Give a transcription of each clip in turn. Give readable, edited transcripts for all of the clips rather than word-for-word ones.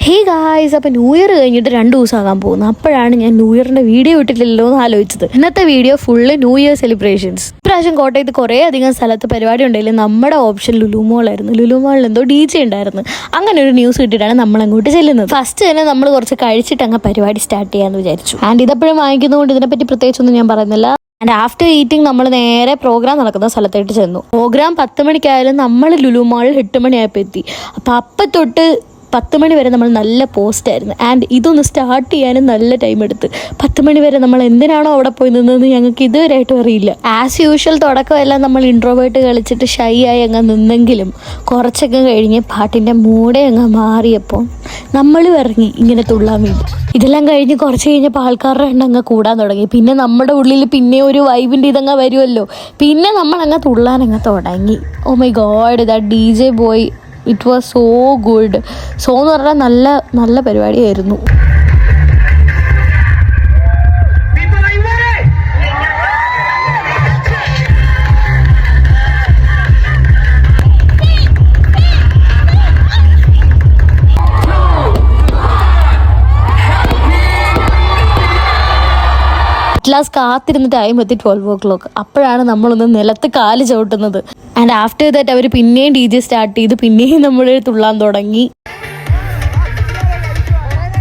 Hey guys, അപ്പോൾ new year കഴിഞ്ഞിട്ട് 2 ദിവസമാകാൻ പോകുന്നു. അപ്പോഴാണ് ഞാൻ ന്യൂ ഇയറിൻ്റെ വീഡിയോ ഇട്ടിട്ടില്ലല്ലോ എന്ന് ആലോചിച്ചത്. ഇന്നത്തെ video full new year celebrations. ഇപ്രാവശ്യം കോട്ടയത്ത് കുറേ അധികം സ്ഥലത്ത് പരിപാടി ഉണ്ടെങ്കിലും നമ്മുടെ ഓപ്ഷൻ ലുലു മോളായിരുന്നു. ലുലു മോളിൽ എന്തോ DJ ഉണ്ടായിരുന്നു. അങ്ങനെ ഒരു ന്യൂസ് കിട്ടിയിട്ടാണ് നമ്മൾ അങ്ങോട്ട് ചെല്ലുന്നത്. ഫസ്റ്റ് തന്നെ നമ്മൾ കുറച്ച് കഴിച്ചിട്ട് അങ്ങ് പരിപാടി സ്റ്റാർട്ട് ചെയ്യാമെന്ന് വിചാരിച്ചു. ആൻഡ് ഇതെപ്പോഴും വാങ്ങിക്കുന്നതുകൊണ്ട് ഇതിനെപ്പറ്റി പ്രത്യേകിച്ചൊന്നും ഞാൻ പറയുന്നില്ല. ആൻഡ് ആഫ്റ്റർ ഈറ്റിംഗ് നമ്മൾ നേരെ പ്രോഗ്രാം നടക്കുന്ന സ്ഥലത്തായിട്ട് ചെന്നു. പ്രോഗ്രാം 10 മണിക്കായാലും നമ്മൾ ലുലു മോളിൽ 8 മണിയായപ്പോൾ എത്തി. അപ്പം തൊട്ട് 10 മണി വരെ നമ്മൾ നല്ല പോസ്റ്റായിരുന്നു. ആൻഡ് ഇതൊന്ന് സ്റ്റാർട്ട് ചെയ്യാനും നല്ല ടൈം എടുത്ത്. 10 മണി വരെ നമ്മൾ എന്തിനാണോ അവിടെ പോയി നിന്നതെന്ന് ഞങ്ങൾക്ക് ഇതുവരെയായിട്ടും അറിയില്ല. ആസ് യൂഷ്വൽ തുടക്കമെല്ലാം നമ്മൾ ഇൻട്രോവേർട്ട് കളിച്ചിട്ട് ഷൈ ആയി അങ്ങ് നിന്നെങ്കിലും കുറച്ചൊക്കെ കഴിഞ്ഞ് പാട്ടിൻ്റെ മൂടെ അങ്ങ് മാറിയപ്പോൾ നമ്മളും ഇറങ്ങി ഇങ്ങനെ തുള്ളാൻ വേണ്ടി. ഇതെല്ലാം കഴിഞ്ഞ് കുറച്ച് കഴിഞ്ഞപ്പോൾ ആൾക്കാരുടെ എണ്ണം അങ്ങ് കൂടാൻ തുടങ്ങി. പിന്നെ നമ്മുടെ ഉള്ളിൽ പിന്നെ ഒരു വൈബിൻ്റെ ഇതങ്ങ് വരുമല്ലോ. പിന്നെ നമ്മളങ്ങ് തുള്ളാനങ്ങ് തുടങ്ങി. Oh my god, that DJ boy, it was so good. So എന്ന് പറഞ്ഞാൽ നല്ല നല്ല പരിപാടിയായിരുന്നു. ലാസ്റ്റ് കാത്തിരുന്ന ടൈം എത്തി 12 o'clock. അപ്പോഴാണ് നമ്മളൊന്ന് നിലത്ത് കാല് ചവിട്ടുന്നത്. ആൻഡ് ആഫ്റ്റർ ദാറ്റ് അവർ പിന്നെയും DJ സ്റ്റാർട്ട് ചെയ്ത് പിന്നെയും നമ്മൾ തുള്ളാൻ തുടങ്ങി.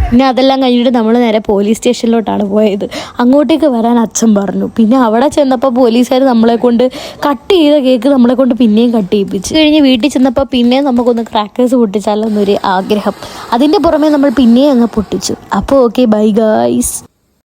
പിന്നെ അതെല്ലാം കഴിഞ്ഞിട്ട് നമ്മൾ നേരെ പോലീസ് സ്റ്റേഷനിലോട്ടാണ് പോയത്. അങ്ങോട്ടേക്ക് വരാൻ അച്ഛൻ പറഞ്ഞു. പിന്നെ അവിടെ ചെന്നപ്പോൾ പോലീസുകാർ നമ്മളെ കൊണ്ട് കട്ട് ചെയ്ത കേക്ക് നമ്മളെ കൊണ്ട് പിന്നെയും കട്ട് ചെയ്യിപ്പിച്ച് കഴിഞ്ഞ് വീട്ടിൽ ചെന്നപ്പോൾ പിന്നെയും നമുക്കൊന്ന് ക്രാക്കേഴ്സ് പൊട്ടിച്ചാലെന്നൊരു ആഗ്രഹം. അതിൻ്റെ പുറമെ നമ്മൾ പിന്നെയും അങ്ങ് പൊട്ടിച്ചു. അപ്പോൾ ഓക്കെ, ബൈ ഗായ്സ്.